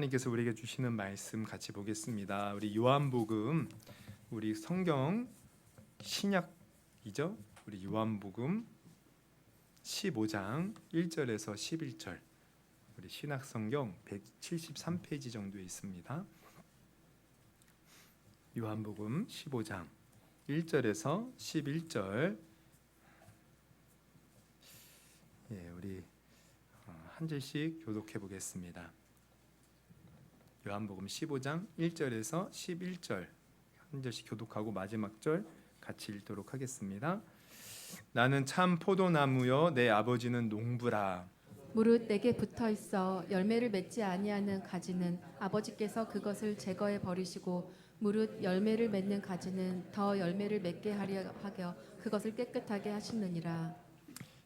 하나님께서 우리에게 주시는 말씀 같이 보겠습니다. 우리 요한복음, 우리 성경 신약이죠. 우리 요한복음 15장 1절에서 11절, 우리 신약 성경 173페이지 정도에 있습니다. 요한복음 15장 1절에서 11절, 우리 한 절씩 교독해 보겠습니다. 요한복음 15장 1절에서 11절 한 절씩 교독하고 마지막 절 같이 읽도록 하겠습니다. 나는 참 포도나무요 내 아버지는 농부라. 무릇 내게 붙어 있어 열매를 맺지 아니하는 가지는 아버지께서 그것을 제거해 버리시고 무릇 열매를 맺는 가지는 더 열매를 맺게 하려 하여 그것을 깨끗하게 하시느니라.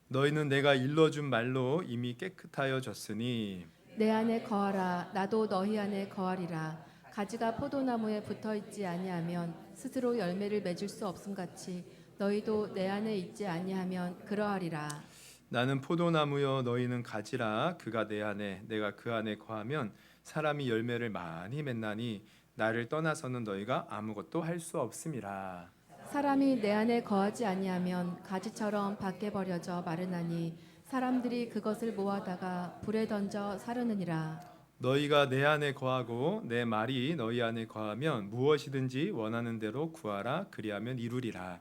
너희는 내가 일러준 말로 이미 깨끗하여 졌으니 내 안에 거하라 나도 너희 안에 거하리라. 가지가 포도나무에 붙어 있지 아니하면 스스로 열매를 맺을 수 없음같이 너희도 내 안에 있지 아니하면 그러하리라. 나는 포도나무여 너희는 가지라. 그가 내 안에 내가 그 안에 거하면 사람이 열매를 많이 맺나니 나를 떠나서는 너희가 아무것도 할 수 없음이라. 사람이 내 안에 거하지 아니하면 가지처럼 밖에 버려져 마르나니 사람들이 그것을 모아다가 불에 던져 사르느니라. 너희가 내 안에 거하고 내 말이 너희 안에 거하면 무엇이든지 원하는 대로 구하라. 그리하면 이루리라.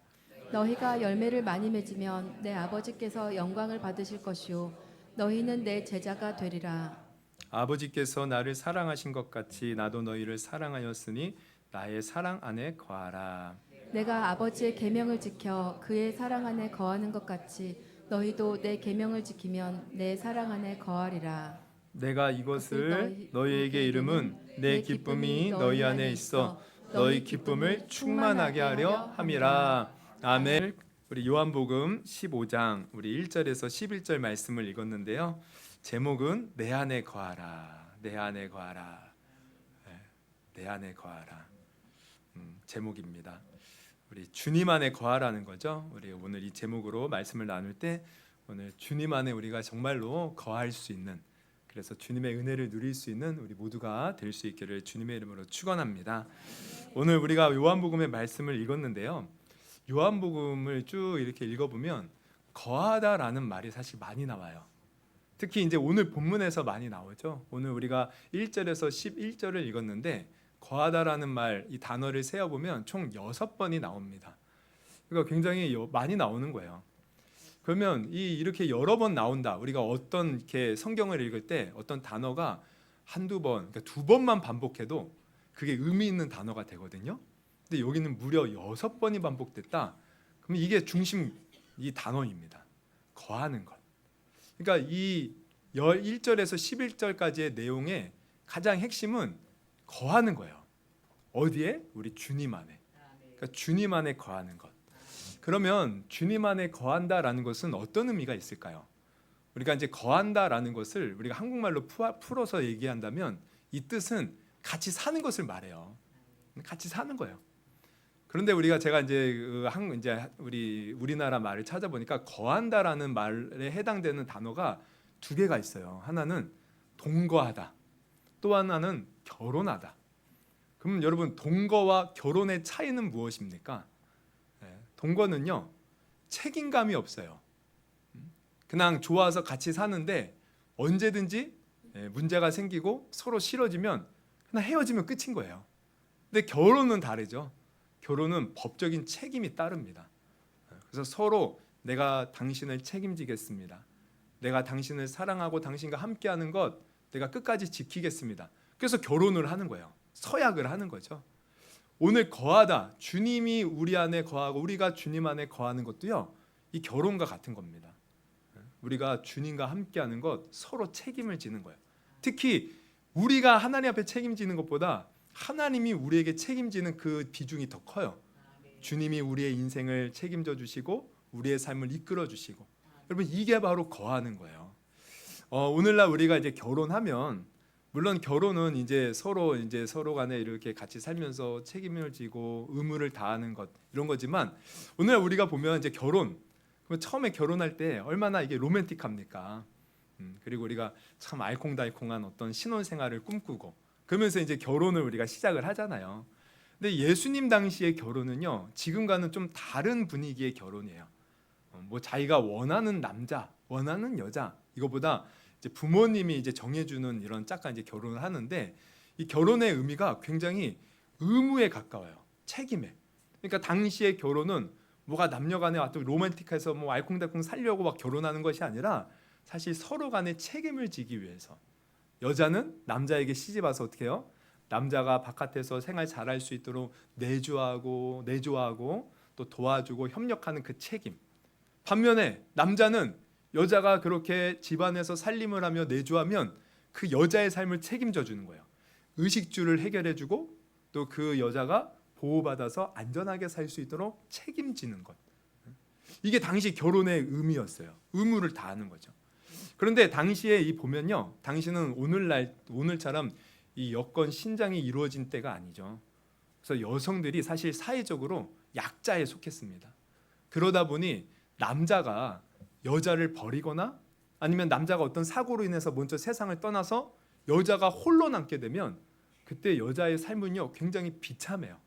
너희가 열매를 많이 맺으면 내 아버지께서 영광을 받으실 것이요 너희는 내 제자가 되리라. 아버지께서 나를 사랑하신 것 같이 나도 너희를 사랑하였으니 나의 사랑 안에 거하라. 내가 아버지의 계명을 지켜 그의 사랑 안에 거하는 것 같이 너희도 내 계명을 지키면 내 사랑 안에 거하리라. 내가 이것을 너희에게 이름은 내 기쁨이 너희 안에 있어 너희 기쁨을 충만하게 하려 함이라. 아멘. 우리 요한복음 15장 우리 1절에서 11절 말씀을 읽었는데요. 제목은 내 안에 거하라. 내 안에 거하라. 내 안에 거하라. 제목입니다. 우리 주님 안에 거하라는 거죠. 우리 오늘 이 제목으로 말씀을 나눌 때 오늘 주님 안에 우리가 정말로 거할 수 있는, 그래서 주님의 은혜를 누릴 수 있는 우리 모두가 될 수 있기를 주님의 이름으로 축원합니다. 오늘 우리가 요한복음의 말씀을 읽었는데요. 요한복음을 쭉 이렇게 읽어보면 거하다라는 말이 사실 많이 나와요. 특히 이제 오늘 본문에서 많이 나오죠. 오늘 우리가 1절에서 11절을 읽었는데 거하다라는 말, 이 단어를 세어보면 총 6번이 나옵니다. 그러니까 굉장히 많이 나오는 거예요. 그러면 이렇게 여러 번 나온다. 우리가 어떤 이렇게 성경을 읽을 때 어떤 단어가 한두 번, 그러니까 2번만 반복해도 그게 의미 있는 단어가 되거든요. 근데 여기는 무려 6번이 반복됐다. 그럼 이게 중심 이 단어입니다. 거하는 것. 그러니까 이 1절에서 11절까지의 내용의 가장 핵심은 거하는 거예요. 어디에? 우리 주님 안에. 그러니까 주님 안에 거하는 것. 그러면 주님 안에 거한다라는 것은 어떤 의미가 있을까요? 우리가 이제 거한다라는 것을 우리가 한국말로 풀어서 얘기한다면 이 뜻은 같이 사는 것을 말해요. 같이 사는 거예요. 그런데 제가 이제 우리나라 말을 찾아보니까 거한다라는 말에 해당되는 단어가 2개가 있어요. 하나는 동거하다, 또 하나는 결혼하다. 그럼 여러분, 동거와 결혼의 차이는 무엇입니까? 동거는요, 책임감이 없어요. 그냥 좋아서 같이 사는데 언제든지 문제가 생기고 서로 싫어지면 그냥 헤어지면 끝인 거예요. 근데 결혼은 다르죠. 결혼은 법적인 책임이 따릅니다. 그래서 서로 내가 당신을 책임지겠습니다. 내가 당신을 사랑하고 당신과 함께하는 것 내가 끝까지 지키겠습니다. 그래서 결혼을 하는 거예요. 서약을 하는 거죠. 오늘 거하다, 주님이 우리 안에 거하고 우리가 주님 안에 거하는 것도요, 이 결혼과 같은 겁니다. 우리가 주님과 함께하는 것, 서로 책임을 지는 거예요. 특히 우리가 하나님 앞에 책임지는 것보다 하나님이 우리에게 책임지는 그 비중이 더 커요. 주님이 우리의 인생을 책임져 주시고 우리의 삶을 이끌어 주시고, 여러분, 이게 바로 거하는 거예요. 오늘날 우리가 이제 결혼하면, 물론 결혼은 이제 서로 간에 이렇게 같이 살면서 책임을 지고 의무를 다하는 것, 이런 거지만 오늘 우리가 보면 이제 그럼 처음에 결혼할 때 얼마나 이게 로맨틱합니까? 그리고 우리가 참 알콩달콩한 어떤 신혼생활을 꿈꾸고 그러면서 이제 결혼을 우리가 시작을 하잖아요. 근데 예수님 당시의 결혼은요, 지금과는 좀 다른 분위기의 결혼이에요. 뭐 자기가 원하는 남자, 원하는 여자, 이거보다 이제 부모님이 이제 정해주는 이런 짝과 이제 결혼을 하는데, 이 결혼의 의미가 굉장히 의무에 가까워요. 책임에. 그러니까 당시의 결혼은 뭐가 남녀간에 어떤 로맨틱해서 뭐 알콩달콩 살려고 막 결혼하는 것이 아니라 사실 서로 간에 책임을 지기 위해서, 여자는 남자에게 시집 와서 어떻게 해요? 남자가 바깥에서 생활 잘할 수 있도록 내조하고 또 도와주고 협력하는 그 책임. 반면에 남자는 여자가 그렇게 집안에서 살림을 하며 내조하면 그 여자의 삶을 책임져 주는 거예요. 의식주를 해결해 주고 또 그 여자가 보호받아서 안전하게 살 수 있도록 책임지는 것. 이게 당시 결혼의 의미였어요. 의무를 다하는 거죠. 그런데 당시에 이 보면요, 당시는 오늘처럼 이 여건 신장이 이루어진 때가 아니죠. 그래서 여성들이 사실 사회적으로 약자에 속했습니다. 그러다 보니 남자가 여자를 버리거나 아니면 남자가 어떤 사고로 인해서 먼저 세상을 떠나서 여자가 홀로 남게 되면 그때 여자의 삶은요 굉장히 비참해요.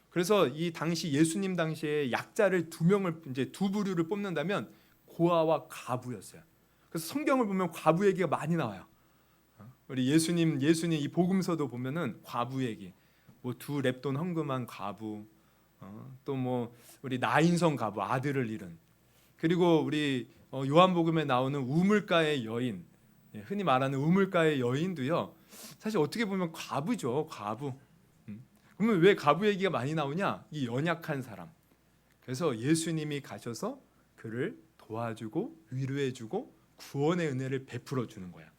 그래서 이 당시 예수님 당시에 약자를 두 부류를 뽑는다면 고아와 과부였어요. 그래서 성경을 보면 과부 얘기가 많이 나와요. 우리 예수님 이 복음서도 보면은 과부 얘기, 뭐 두 랩돈 헌금한 과부, 또 뭐 우리 나인성 과부 아들을 잃은, 그리고 우리 요한복음에 나오는 우물가의 여인, 흔히 말하는 우물가의 여인도요. 사실 어떻게 보면 과부죠, 과부. 그러면 왜 과부 얘기가 많이 나오냐? 이 연약한 사람. 그래서 예수님이 가셔서 그를 도와주고 위로해주고 구원의 은혜를 베풀어 주는 거야.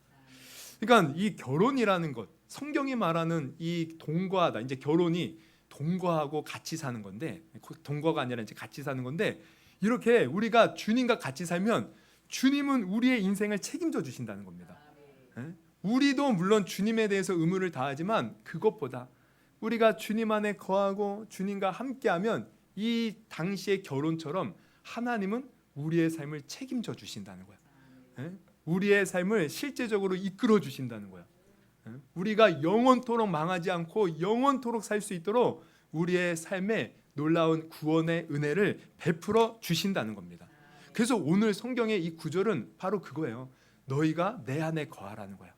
그러니까 이 결혼이라는 것, 성경이 말하는 이 동거하다. 이제 결혼이 동거하고 같이 사는 건데, 동거가 아니라 이제 같이 사는 건데, 이렇게 우리가 주님과 같이 살면 주님은 우리의 인생을 책임져 주신다는 겁니다. 우리도 물론 주님에 대해서 의무를 다하지만 그것보다 우리가 주님 안에 거하고 주님과 함께하면 이 당시의 결혼처럼 하나님은 우리의 삶을 책임져 주신다는 거야. 우리의 삶을 실제적으로 이끌어 주신다는 거야. 우리가 영원토록 망하지 않고 영원토록 살 수 있도록 우리의 삶에 놀라운 구원의 은혜를 베풀어 주신다는 겁니다. 그래서 오늘 성경의 이 구절은 바로 그거예요. 너희가 내 안에 거하라는 거야.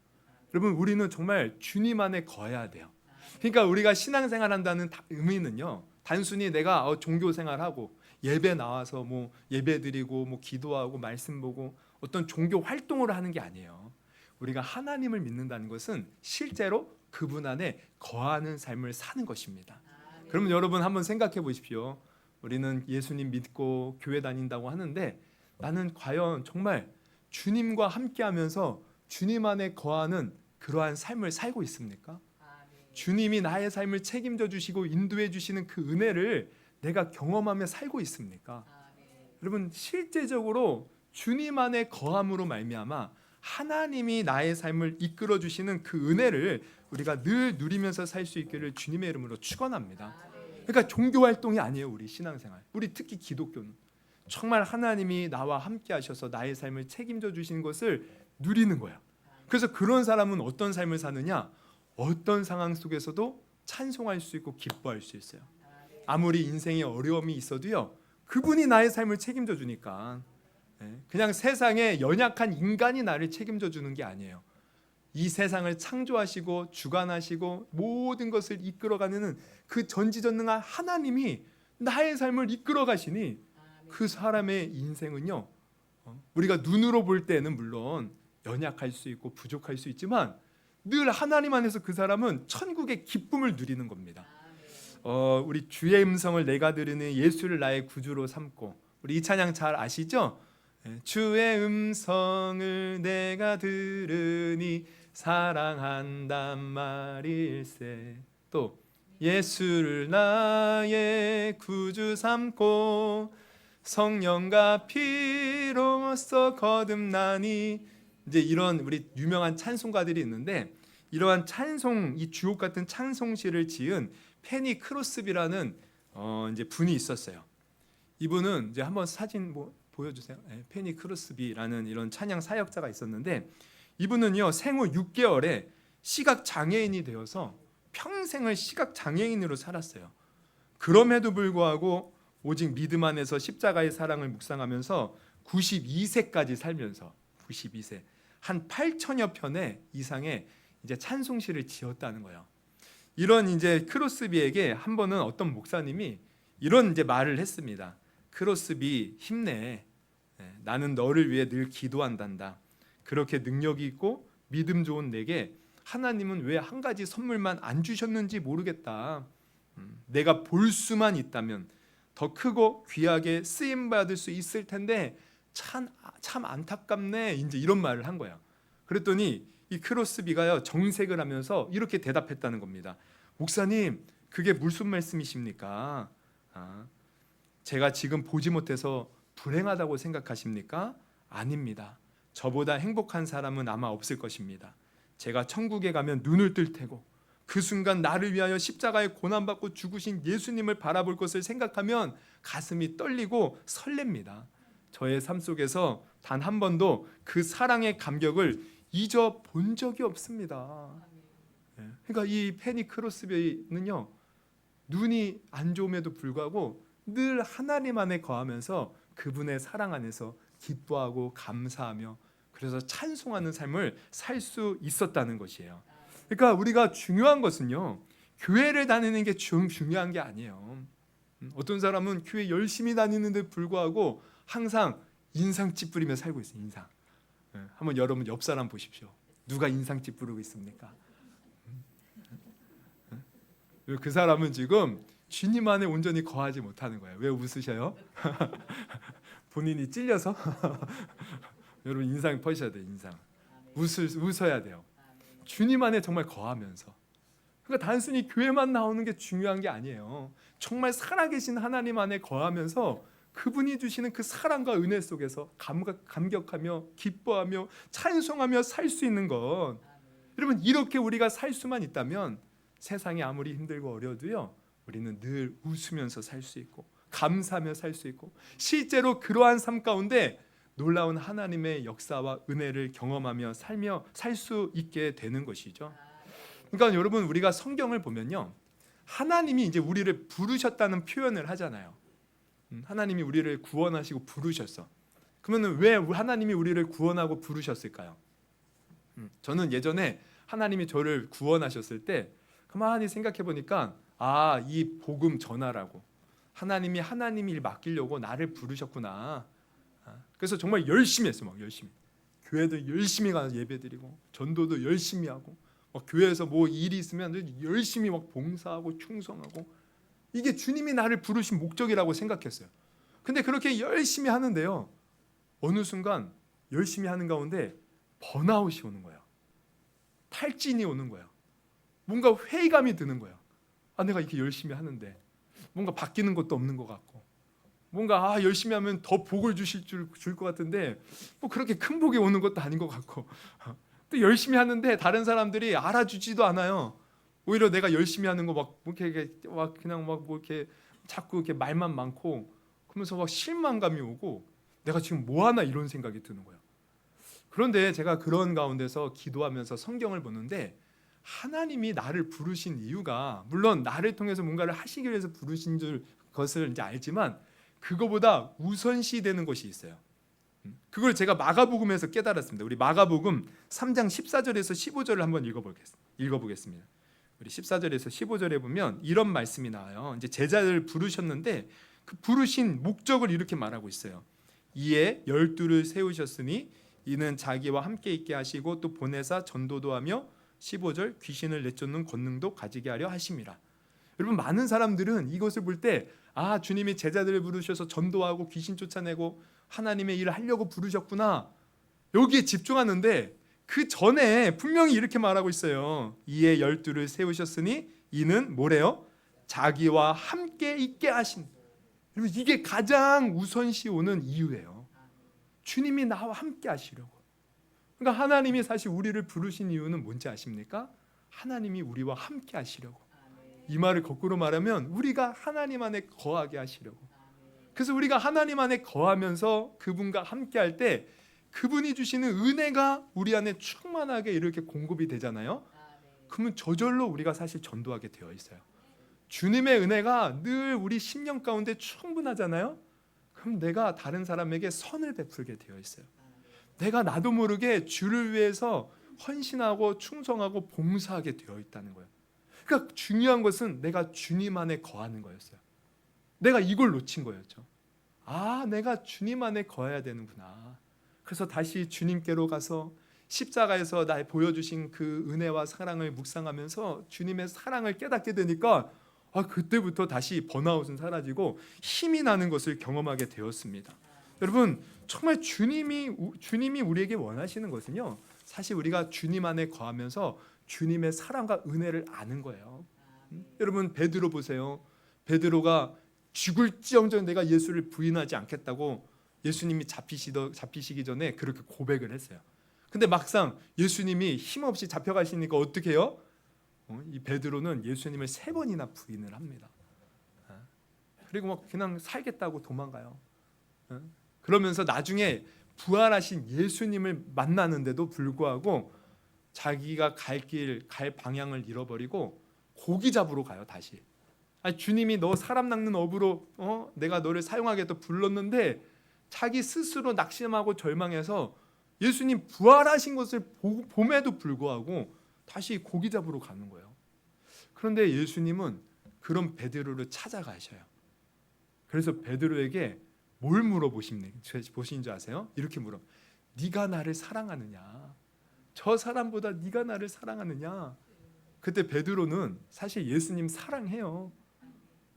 여러분, 우리는 정말 주님 안에 거해야 돼요. 그러니까 우리가 신앙생활한다는 의미는요, 단순히 내가 종교생활하고 예배 나와서 뭐 예배드리고 뭐 기도하고 말씀 보고 어떤 종교 활동을 하는 게 아니에요. 우리가 하나님을 믿는다는 것은 실제로 그분 안에 거하는 삶을 사는 것입니다. 그러면 여러분 한번 생각해 보십시오. 우리는 예수님 믿고 교회 다닌다고 하는데 나는 과연 정말 주님과 함께하면서 주님 안에 거하는 그러한 삶을 살고 있습니까? 주님이 나의 삶을 책임져 주시고 인도해 주시는 그 은혜를 내가 경험하며 살고 있습니까? 여러분, 실제적으로 주님 안에 거함으로 말미암아 하나님이 나의 삶을 이끌어 주시는 그 은혜를 우리가 늘 누리면서 살 수 있기를 주님의 이름으로 축원합니다. 그러니까 종교 활동이 아니에요. 우리 신앙생활, 우리 특히 기독교는 정말 하나님이 나와 함께 하셔서 나의 삶을 책임져 주신 것을 누리는 거야. 그래서 그런 사람은 어떤 삶을 사느냐? 어떤 상황 속에서도 찬송할 수 있고 기뻐할 수 있어요. 아무리 인생에 어려움이 있어도요, 그분이 나의 삶을 책임져 주니까. 그냥 세상에 연약한 인간이 나를 책임져 주는 게 아니에요. 이 세상을 창조하시고 주관하시고 모든 것을 이끌어가는 그 전지전능한 하나님이 나의 삶을 이끌어 가시니 그 사람의 인생은요, 우리가 눈으로 볼 때는 물론 연약할 수 있고 부족할 수 있지만 늘 하나님 안에서 그 사람은 천국의 기쁨을 누리는 겁니다. 우리 주의 음성을 내가 들으니 예수를 나의 구주로 삼고, 우리 이 찬양 잘 아시죠? 주의 음성을 내가 들으니 사랑한단 말일세. 또 예수를 나의 구주 삼고 성령과 피로써 거듭나니. 이제 이런 우리 유명한 찬송가들이 있는데, 이러한 찬송, 이 주옥 같은 찬송시를 지은 페니 크로스비라는 이제 분이 있었어요. 이분은 이제 한번 사진 보여주세요. 페니 크로스비라는 이런 찬양 사역자가 있었는데, 이분은요 생후 6개월에 시각 장애인이 되어서 평생을 시각 장애인으로 살았어요. 그럼에도 불구하고 오직 믿음 안에서 십자가의 사랑을 묵상하면서 92세까지 살면서 92세 한 8천여 편의 이상의 이제 찬송시를 지었다는 거예요. 이런 이제 크로스비에게 한 번은 어떤 목사님이 이런 이제 말을 했습니다. 크로스비 힘내. 나는 너를 위해 늘 기도한단다. 그렇게 능력이 있고 믿음 좋은 내게 하나님은 왜 한 가지 선물만 안 주셨는지 모르겠다. 내가 볼 수만 있다면 더 크고 귀하게 쓰임 받을 수 있을 텐데 참 안타깝네. 이제 이런 말을 한 거야. 그랬더니 이 크로스비가요 정색을 하면서 이렇게 대답했다는 겁니다. 목사님, 그게 무슨 말씀이십니까? 제가 지금 보지 못해서 불행하다고 생각하십니까? 아닙니다. 저보다 행복한 사람은 아마 없을 것입니다. 제가 천국에 가면 눈을 뜰 테고 그 순간 나를 위하여 십자가에 고난받고 죽으신 예수님을 바라볼 것을 생각하면 가슴이 떨리고 설렙니다. 저의 삶 속에서 단 한 번도 그 사랑의 감격을 잊어본 적이 없습니다. 그러니까 이 페니 크로스비는요, 눈이 안 좋음에도 불구하고 늘 하나님 안에 거하면서 그분의 사랑 안에서 기뻐하고 감사하며 그래서 찬송하는 삶을 살 수 있었다는 것이에요. 그러니까 우리가 중요한 것은요, 교회를 다니는 게 중요한 게 아니에요. 어떤 사람은 교회 열심히 다니는데 불구하고 항상 인상 찌푸리며 살고 있어요. 인상. 한번 여러분 옆 사람 보십시오. 누가 인상 찌푸리고 있습니까? 그 사람은 지금 주님 안에 온전히 거하지 못하는 거예요. 왜 웃으셔요? 본인이 찔려서? 여러분 인상 퍼셔야 돼요. 인상. 웃어야 돼요. 주님 안에 정말 거하면서. 그러니까 단순히 교회만 나오는 게 중요한 게 아니에요. 정말 살아계신 하나님 안에 거하면서 그분이 주시는 그 사랑과 은혜 속에서 감격하며 기뻐하며 찬송하며 살 수 있는 것. 여러분 이렇게 우리가 살 수만 있다면 세상이 아무리 힘들고 어려도요, 우리는 늘 웃으면서 살 수 있고 감사하며 살 수 있고 실제로 그러한 삶 가운데 놀라운 하나님의 역사와 은혜를 경험하며 살며 살 수 있게 되는 것이죠. 그러니까 여러분 우리가 성경을 보면요, 하나님이 이제 우리를 부르셨다는 표현을 하잖아요. 하나님이 우리를 구원하시고 부르셨어. 그러면 왜 하나님이 우리를 구원하고 부르셨을까요? 저는 예전에 하나님이 저를 구원하셨을 때 가만히 생각해 보니까 이 복음 전하라고 하나님이 하나님 일 맡기려고 나를 부르셨구나. 그래서 정말 열심히 했어. 막 열심히. 교회도 열심히 가서 예배드리고 전도도 열심히 하고 교회에서 뭐 일이 있으면 열심히 막 봉사하고 충성하고 이게 주님이 나를 부르신 목적이라고 생각했어요. 근데 그렇게 열심히 하는데요, 어느 순간 열심히 하는 가운데 번아웃이 오는 거예요. 탈진이 오는 거예요. 뭔가 회의감이 드는 거예요. 내가 이렇게 열심히 하는데 뭔가 바뀌는 것도 없는 것 같고 뭔가 열심히 하면 더 복을 줄 것 같은데 뭐 그렇게 큰 복이 오는 것도 아닌 것 같고 또 열심히 하는데 다른 사람들이 알아주지도 않아요. 오히려 내가 열심히 하는 거 막 이렇게 그냥 막 뭐 이렇게 자꾸 이렇게 말만 많고 그러면서 막 실망감이 오고 내가 지금 뭐 하나 이런 생각이 드는 거예요. 그런데 제가 그런 가운데서 기도하면서 성경을 보는데 하나님이 나를 부르신 이유가 물론 나를 통해서 뭔가를 하시기 위해서 부르신 것을 이제 알지만 그거보다 우선시 되는 것이 있어요. 그걸 제가 마가복음에서 깨달았습니다. 우리 마가복음 3장 14절에서 15절을 한번 읽어보겠습니다. 우리 14절에서 15절에 보면 이런 말씀이 나와요. 이제 제자를 부르셨는데 그 부르신 목적을 이렇게 말하고 있어요. 이에 12를 세우셨으니 이는 자기와 함께 있게 하시고 또 보내사 전도도 하며 15절 귀신을 내쫓는 권능도 가지게 하려 하심이라. 여러분 많은 사람들은 이것을 볼 때 주님이 제자들을 부르셔서 전도하고 귀신 쫓아내고 하나님의 일을 하려고 부르셨구나 여기에 집중하는데 그 전에 분명히 이렇게 말하고 있어요. 이에 12를 세우셨으니 이는 뭐래요? 자기와 함께 있게 하신. 여러분 이게 가장 우선시 오는 이유예요. 주님이 나와 함께 하시려고. 그러니까 하나님이 사실 우리를 부르신 이유는 뭔지 아십니까? 하나님이 우리와 함께 하시려고. 이 말을 거꾸로 말하면 우리가 하나님 안에 거하게 하시려고. 그래서 우리가 하나님 안에 거하면서 그분과 함께 할 때 그분이 주시는 은혜가 우리 안에 충만하게 이렇게 공급이 되잖아요. 그러면 저절로 우리가 사실 전도하게 되어 있어요. 주님의 은혜가 늘 우리 심령 가운데 충분하잖아요. 그럼 내가 다른 사람에게 선을 베풀게 되어 있어요. 내가 나도 모르게 주를 위해서 헌신하고 충성하고 봉사하게 되어 있다는 거예요. 그러니까 중요한 것은 내가 주님 안에 거하는 거였어요. 내가 이걸 놓친 거였죠. 아, 내가 주님 안에 거해야 되는구나. 그래서 다시 주님께로 가서 십자가에서 나의 보여주신 그 은혜와 사랑을 묵상하면서 주님의 사랑을 깨닫게 되니까 그때부터 다시 번아웃은 사라지고 힘이 나는 것을 경험하게 되었습니다. 여러분, 정말 주님이 우리에게 원하시는 것은요, 사실 우리가 주님 안에 거하면서 주님의 사랑과 은혜를 아는 거예요. 여러분, 베드로 보세요. 베드로가 죽을지언정 내가 예수를 부인하지 않겠다고 예수님이 잡히시기 전에 그렇게 고백을 했어요. 근데 막상 예수님이 힘없이 잡혀가시니까 어떻게 해요? 이 베드로는 예수님을 3번이나 부인을 합니다. 그리고 막 그냥 살겠다고 도망가요. 그러면서 나중에 부활하신 예수님을 만나는데도 불구하고 자기가 갈 방향을 잃어버리고 고기 잡으러 가요. 다시. 주님이 너 사람 낚는 어부로 내가 너를 사용하겠다 불렀는데 자기 스스로 낙심하고 절망해서 예수님 부활하신 것을 봄에도 불구하고 다시 고기 잡으러 가는 거예요. 그런데 예수님은 그런 베드로를 찾아가셔요. 그래서 베드로에게 뭘 물어보신 줄 아세요? 이렇게 물어. 네가 나를 사랑하느냐? 저 사람보다 네가 나를 사랑하느냐? 그때 베드로는 사실 예수님 사랑해요.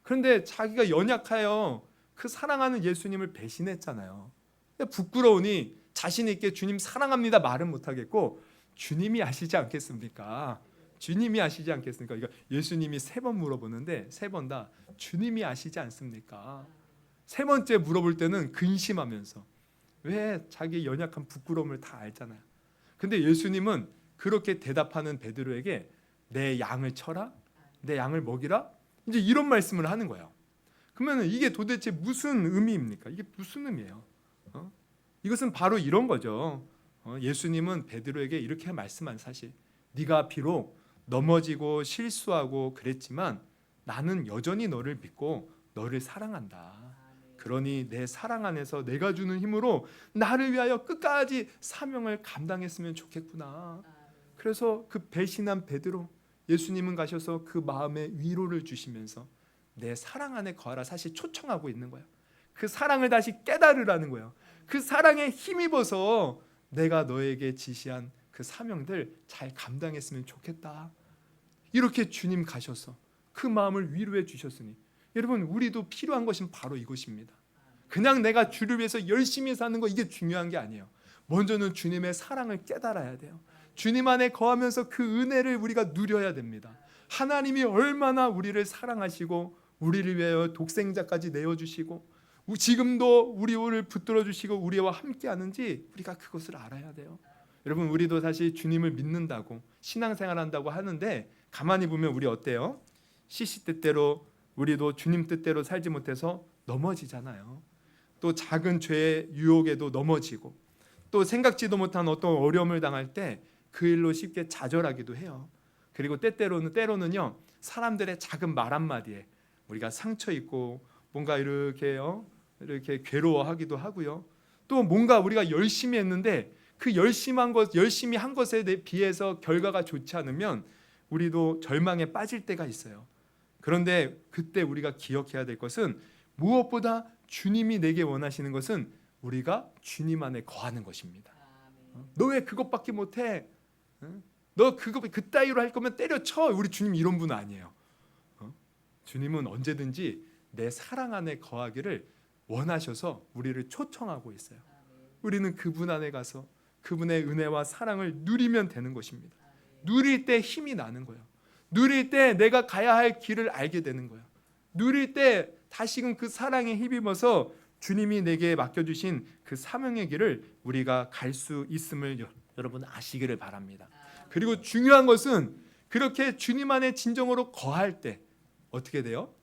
그런데 자기가 연약하여 그 사랑하는 예수님을 배신했잖아요. 부끄러우니 자신 있게 주님 사랑합니다 말은 못하겠고 주님이 아시지 않겠습니까? 주님이 아시지 않겠습니까? 그러니까 예수님이 3번 물어보는데 3번 다 주님이 아시지 않습니까? 3번째 물어볼 때는 근심하면서 왜 자기 연약한 부끄러움을 다 알잖아요. 근데 예수님은 그렇게 대답하는 베드로에게 내 양을 쳐라? 내 양을 먹이라? 이제 이런 말씀을 하는 거예요. 그러면 이게 도대체 무슨 의미입니까? 이게 무슨 의미예요? 이것은 바로 이런 거죠. 예수님은 베드로에게 이렇게 말씀한 사실. 네가 비록 넘어지고 실수하고 그랬지만 나는 여전히 너를 믿고 너를 사랑한다. 그러니 내 사랑 안에서 내가 주는 힘으로 나를 위하여 끝까지 사명을 감당했으면 좋겠구나. 그래서 그 배신한 베드로, 예수님은 가셔서 그 마음에 위로를 주시면서 내 사랑 안에 거하라 사실 초청하고 있는 거예요. 그 사랑을 다시 깨달으라는 거예요. 그 사랑에 힘입어서 내가 너에게 지시한 그 사명들 잘 감당했으면 좋겠다. 이렇게 주님 가셔서 그 마음을 위로해 주셨으니 여러분, 우리도 필요한 것은 바로 이것입니다. 그냥 내가 주를 위해서 열심히 사는 거 이게 중요한 게 아니에요. 먼저는 주님의 사랑을 깨달아야 돼요. 주님 안에 거하면서 그 은혜를 우리가 누려야 됩니다. 하나님이 얼마나 우리를 사랑하시고 우리를 위하여 독생자까지 내어주시고 지금도 우리를 붙들어 주시고 우리와 함께 하는지 우리가 그것을 알아야 돼요. 여러분, 우리도 사실 주님을 믿는다고 신앙생활한다고 하는데 가만히 보면 우리 어때요? 시시때때로 우리도 주님 뜻대로 살지 못해서 넘어지잖아요. 또 작은 죄의 유혹에도 넘어지고 또 생각지도 못한 어떤 어려움을 당할 때 그 일로 쉽게 좌절하기도 해요. 그리고 때로는요 사람들의 작은 말 한마디에 우리가 상처 입고 뭔가 이렇게 괴로워하기도 하고요. 또 뭔가 우리가 열심히 했는데 그 열심히 한 것에 비해서 결과가 좋지 않으면 우리도 절망에 빠질 때가 있어요. 그런데 그때 우리가 기억해야 될 것은 무엇보다 주님이 내게 원하시는 것은 우리가 주님 안에 거하는 것입니다. 너 왜 그것밖에 못해? 너 그따위로 할 거면 때려쳐. 우리 주님 이런 분 아니에요. 주님은 언제든지 내 사랑 안에 거하기를 원하셔서 우리를 초청하고 있어요. 우리는 그분 안에 가서 그분의 은혜와 사랑을 누리면 되는 것입니다. 누릴 때 힘이 나는 거예요. 누릴 때 내가 가야 할 길을 알게 되는 거예요. 누릴 때 다시금 그 사랑에 힘입어서 주님이 내게 맡겨주신 그 사명의 길을 우리가 갈 수 있음을 여러분 아시기를 바랍니다. 그리고 중요한 것은 그렇게 주님 안에 진정으로 거할 때 어떻게 돼요?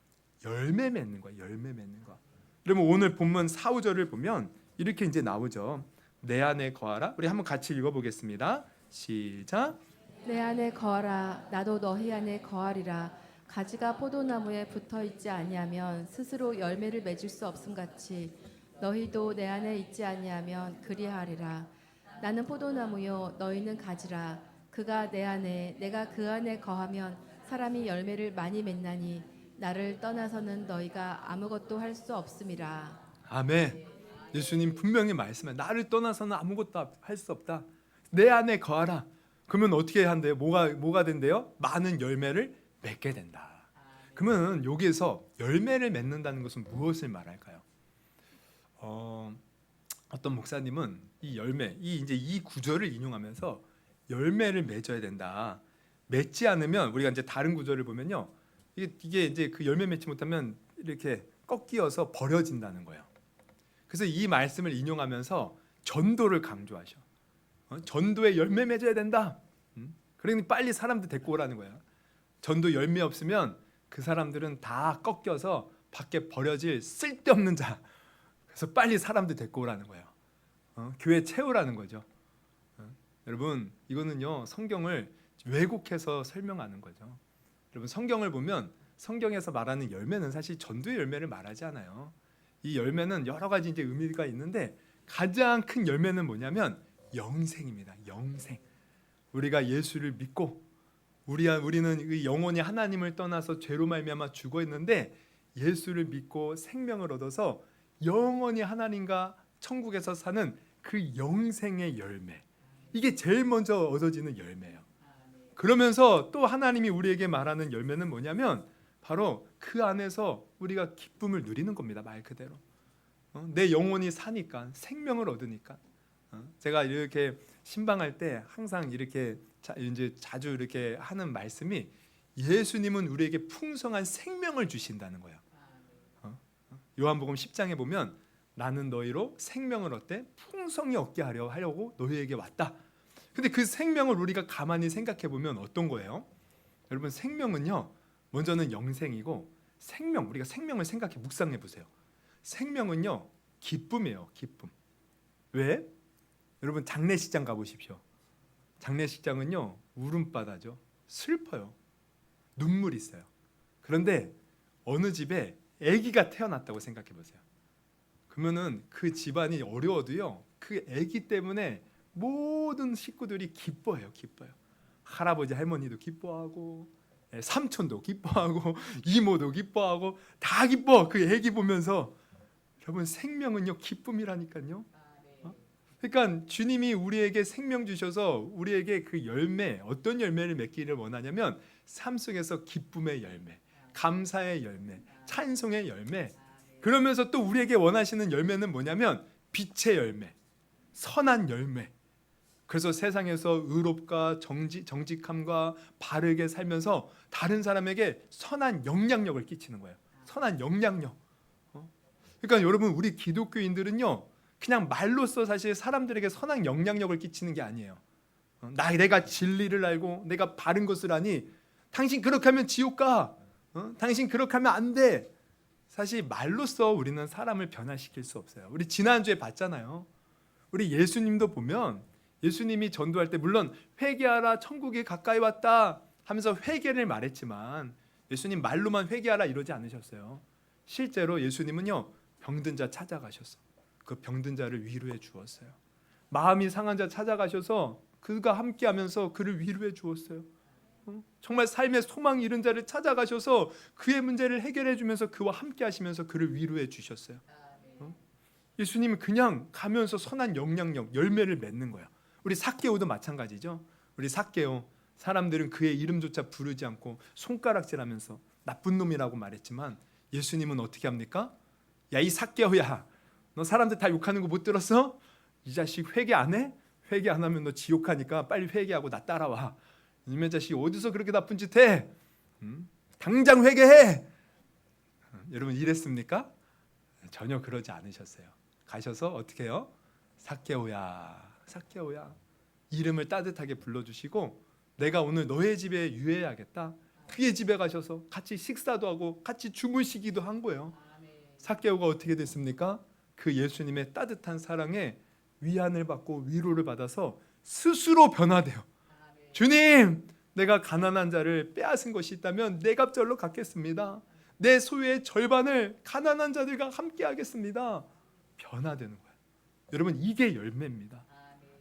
열매 맺는 거예요. 열매 맺는 거. 그러면 오늘 본문 4, 5절을 보면 이렇게 이제 나오죠. 내 안에 거하라. 우리 한번 같이 읽어보겠습니다. 시작. 내 안에 거하라 나도 너희 안에 거하리라. 가지가 포도나무에 붙어 있지 아니하면 스스로 열매를 맺을 수 없음 같이 너희도 내 안에 있지 아니하면 그리하리라. 나는 포도나무요 너희는 가지라. 그가 내 안에 내가 그 안에 거하면 사람이 열매를 많이 맺나니 나를 떠나서는 너희가 아무것도 할 수 없음이라. 아멘. 예수님 분명히 말씀해. 나를 떠나서는 아무것도 할 수 없다. 내 안에 거하라. 그러면 어떻게 한대요? 뭐가 된대요? 많은 열매를 맺게 된다. 그러면 여기에서 열매를 맺는다는 것은 무엇을 말할까요? 어떤 목사님은 이 열매, 이 구절을 인용하면서 열매를 맺어야 된다. 맺지 않으면 우리가 이제 다른 구절을 보면요, 이게 이제 그 열매 맺지 못하면 이렇게 꺾이어서 버려진다는 거예요. 그래서 이 말씀을 인용하면서 전도를 강조하셔. 전도에 열매 맺어야 된다. 그러니 빨리 사람들 데리고 오라는 거예요. 전도 열매 없으면 그 사람들은 다 꺾여서 밖에 버려질 쓸데없는 자. 그래서 빨리 사람들 데리고 오라는 거예요. 교회 채우라는 거죠. 여러분, 이거는요 성경을 왜곡해서 설명하는 거죠. 여러분, 성경을 보면 성경에서 말하는 열매는 사실 전도의 열매를 말하지 않아요. 이 열매는 여러 가지 이제 의미가 있는데 가장 큰 열매는 뭐냐면 영생입니다. 영생. 우리가 예수를 믿고 우리는 영원히 하나님을 떠나서 죄로 말미암아 죽어 있는데 예수를 믿고 생명을 얻어서 영원히 하나님과 천국에서 사는 그 영생의 열매. 이게 제일 먼저 얻어지는 열매예요. 그러면서 또 하나님이 우리에게 말하는 열매는 뭐냐면 바로 그 안에서 우리가 기쁨을 누리는 겁니다. 말 그대로. 내 영혼이 사니까, 생명을 얻으니까. 제가 이렇게 신방할 때 항상 이렇게 이제 자주 이렇게 하는 말씀이 예수님은 우리에게 풍성한 생명을 주신다는 거예요. 요한복음 10장에 보면 나는 너희로 생명을 얻되 풍성히 얻게 하려고 너희에게 왔다. 근데 그 생명을 우리가 가만히 생각해 보면 어떤 거예요? 여러분, 생명은요 먼저는 영생이고, 우리가 생명을 생각해 묵상해 보세요. 생명은요 기쁨이에요. 기쁨. 왜? 여러분, 장례식장 가보십시오. 장례식장은요 울음바다죠. 슬퍼요. 눈물이 있어요. 그런데 어느 집에 아기가 태어났다고 생각해 보세요. 그러면은 그 집안이 어려워도요 그 아기 때문에 모든 식구들이 기뻐해요. 기뻐요. 할아버지 할머니도 기뻐하고, 삼촌도 기뻐하고, 이모도 기뻐하고, 다 기뻐. 그 아기 보면서. 여러분, 생명은요 기쁨이라니까요. 그러니까 주님이 우리에게 생명 주셔서 우리에게 그 열매, 어떤 열매를 맺기를 원하냐면 삶 속에서 기쁨의 열매, 감사의 열매, 찬송의 열매. 그러면서 또 우리에게 원하시는 열매는 뭐냐면 빛의 열매, 선한 열매. 그래서 세상에서 의롭과 정직함과 바르게 살면서 다른 사람에게 선한 영향력을 끼치는 거예요. 선한 영향력. 그러니까 여러분, 우리 기독교인들은요 그냥 말로써 사실 사람들에게 선한 영향력을 끼치는 게 아니에요. 내가 진리를 알고 내가 바른 것을 아니, 당신 그렇게 하면 지옥 가. 당신 그렇게 하면 안 돼. 사실 말로써 우리는 사람을 변화시킬 수 없어요. 우리 지난주에 봤잖아요. 우리 예수님도 보면 예수님이 전도할 때 물론 회개하라 천국이 가까이 왔다 하면서 회개를 말했지만 예수님 말로만 회개하라 이러지 않으셨어요. 실제로 예수님은요 병든 자 찾아가셔서 그 병든 자를 위로해 주었어요. 마음이 상한 자 찾아가셔서 그가 함께하면서 그를 위로해 주었어요. 정말 삶의 소망 잃은 자를 찾아가셔서 그의 문제를 해결해 주면서 그와 함께 하시면서 그를 위로해 주셨어요. 예수님은 그냥 가면서 선한 영향력, 열매를 맺는 거야. 우리 삭개오도 마찬가지죠. 우리 삭개오, 사람들은 그의 이름조차 부르지 않고 손가락질하면서 나쁜 놈이라고 말했지만 예수님은 어떻게 합니까? 야, 이 삭개오야, 너 사람들 다 욕하는 거 못 들었어? 이 자식 회개 안 해? 회개 안 하면 너 지옥 가니까 빨리 회개하고 나 따라와. 이놈의 자식이 어디서 그렇게 나쁜 짓 해? 당장 회개해. 여러분, 이랬습니까? 전혀 그러지 않으셨어요. 가셔서 어떻게 해요? 삭개오야, 삭개오야, 이름을 따뜻하게 불러주시고 내가 오늘 너의 집에 유해야겠다. 그의 집에 가셔서 같이 식사도 하고 같이 주무시기도 한 거예요. 삭개오가 어떻게 됐습니까? 그 예수님의 따뜻한 사랑에 위안을 받고 위로를 받아서 스스로 변화돼요. 주님, 내가 가난한 자를 빼앗은 것이 있다면 내 갑절로 갚겠습니다. 내 소유의 절반을 가난한 자들과 함께 하겠습니다. 변화되는 거예요. 여러분, 이게 열매입니다.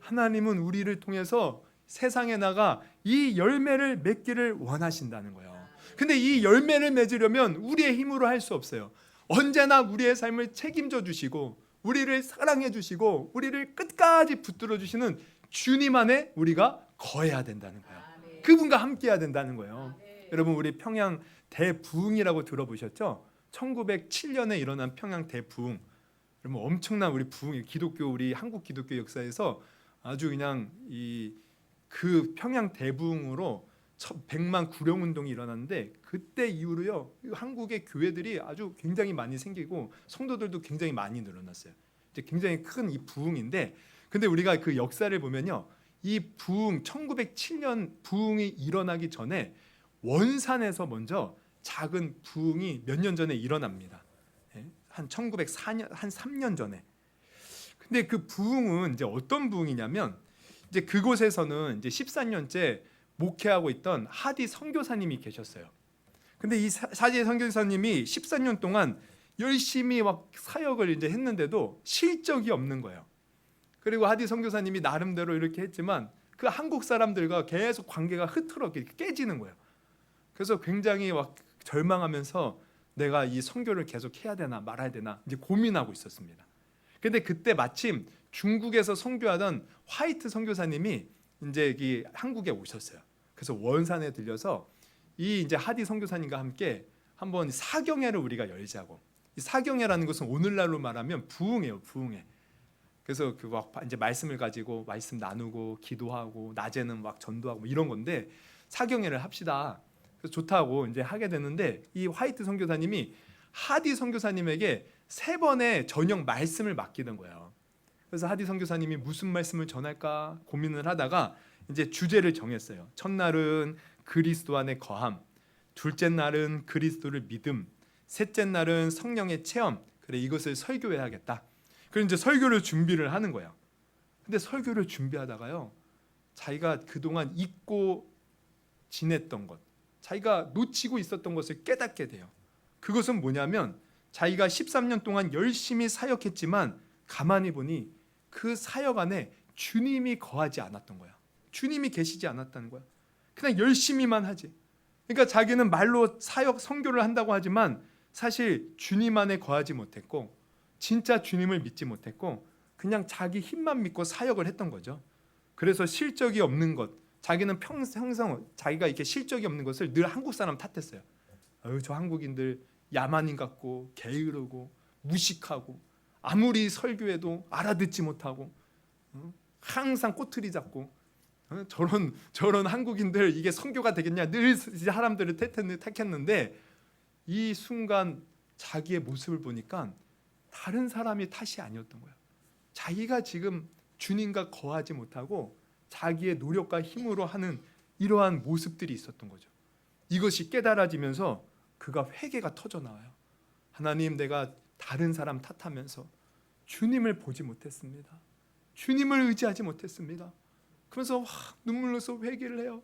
하나님은 우리를 통해서 세상에 나가 이 열매를 맺기를 원하신다는 거예요. 근데 이 열매를 맺으려면 우리의 힘으로 할 수 없어요. 언제나 우리의 삶을 책임져 주시고 우리를 사랑해 주시고 우리를 끝까지 붙들어 주시는 주님 안에 우리가 거해야 된다는 거예요. 그분과 함께 해야 된다는 거예요. 여러분, 우리 평양 대부흥이라고 들어보셨죠? 1907년에 일어난 평양 대부흥. 여러분, 엄청난 우리 부흥이 기독교, 우리 한국 기독교 역사에서 아주 그냥 그 평양 대부흥으로 100만 구령 운동이 일어났는데, 그때 이후로요 한국의 교회들이 아주 굉장히 많이 생기고 성도들도 굉장히 많이 늘어났어요. 이제 굉장히 큰 이 부흥인데, 근데 우리가 그 역사를 보면요, 이 부흥 1907년 부흥이 일어나기 전에 원산에서 먼저 작은 부흥이 몇 년 전에 일어납니다. 한 1904년, 한 3년 전에. 근데 그 부흥은 이제 어떤 부흥이냐면, 이제 그곳에서는 이제 14년째 목회하고 있던 하디 선교사님이 계셨어요. 근데 이 하디 선교사님이 14년 동안 열심히 막 사역을 이제 했는데도 실적이 없는 거예요. 그리고 하디 선교사님이 나름대로 이렇게 했지만 그 한국 사람들과 계속 관계가 흐트러지게 깨지는 거예요. 그래서 굉장히 막 절망하면서 내가 이 선교를 계속 해야 되나 말아야 되나 이제 고민하고 있었습니다. 근데 그때 마침 중국에서 선교하던 화이트 선교사님이 이제 이 한국에 오셨어요. 그래서 원산에 들려서 이 이제 하디 선교사님과 함께 한번 사경회를 우리가 열자고. 이 사경회라는 것은 오늘날로 말하면 부흥이에요, 부흥회. 그래서 그 막 이제 말씀을 가지고 말씀 나누고 기도하고 낮에는 막 전도하고 뭐 이런 건데, 사경회를 합시다. 그래서 좋다고 이제 하게 되는데, 이 화이트 선교사님이 하디 선교사님에게 3번의 저녁 말씀을 맡기는 거예요. 그래서 하디 선교사님이 무슨 말씀을 전할까 고민을 하다가 이제 주제를 정했어요. 첫날은 그리스도 안에 거함, 둘째 날은 그리스도를 믿음, 셋째 날은 성령의 체험. 그래, 이것을 설교해야겠다. 그래서 이제 설교를 준비를 하는 거예요. 근데 설교를 준비하다가요, 자기가 그동안 잊고 지냈던 것, 자기가 놓치고 있었던 것을 깨닫게 돼요. 그것은 뭐냐면, 자기가 13년 동안 열심히 사역했지만 가만히 보니 그 사역 안에 주님이 거하지 않았던 거야. 주님이 계시지 않았다는 거야. 그냥 열심히만 하지. 그러니까 자기는 말로 사역 선교를 한다고 하지만 사실 주님 안에 거하지 못했고, 진짜 주님을 믿지 못했고, 그냥 자기 힘만 믿고 사역을 했던 거죠. 그래서 실적이 없는 것, 자기는 평생 자기가 이렇게 실적이 없는 것을 늘 한국 사람 탓했어요. 저 한국인들 야만인 같고 게으르고 무식하고 아무리 설교해도 알아듣지 못하고 항상 꼬투리 잡고 저런 한국인들 이게 선교가 되겠냐, 늘 사람들을 택했는데, 이 순간 자기의 모습을 보니까 다른 사람이 탓이 아니었던 거예요. 자기가 지금 주님과 거하지 못하고 자기의 노력과 힘으로 하는 이러한 모습들이 있었던 거죠. 이것이 깨달아지면서 그가 회개가 터져 나와요. 하나님, 내가 다른 사람 탓하면서 주님을 보지 못했습니다. 주님을 의지하지 못했습니다. 그러면서 눈물로서 회개를 해요.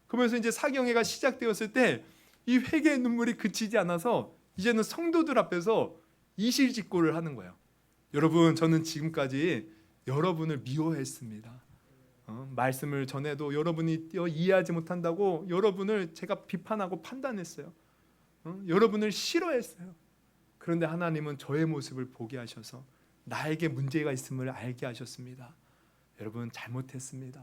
그러면서 이제 사경회가 시작되었을 때 이 회개의 눈물이 그치지 않아서 이제는 성도들 앞에서 이실직고를 하는 거예요. 여러분, 저는 지금까지 여러분을 미워했습니다. 말씀을 전해도 여러분이 이해하지 못한다고 여러분을 제가 비판하고 판단했어요. 여러분을 싫어했어요. 그런데 하나님은 저의 모습을 보게 하셔서 나에게 문제가 있음을 알게 하셨습니다. 여러분, 잘못했습니다.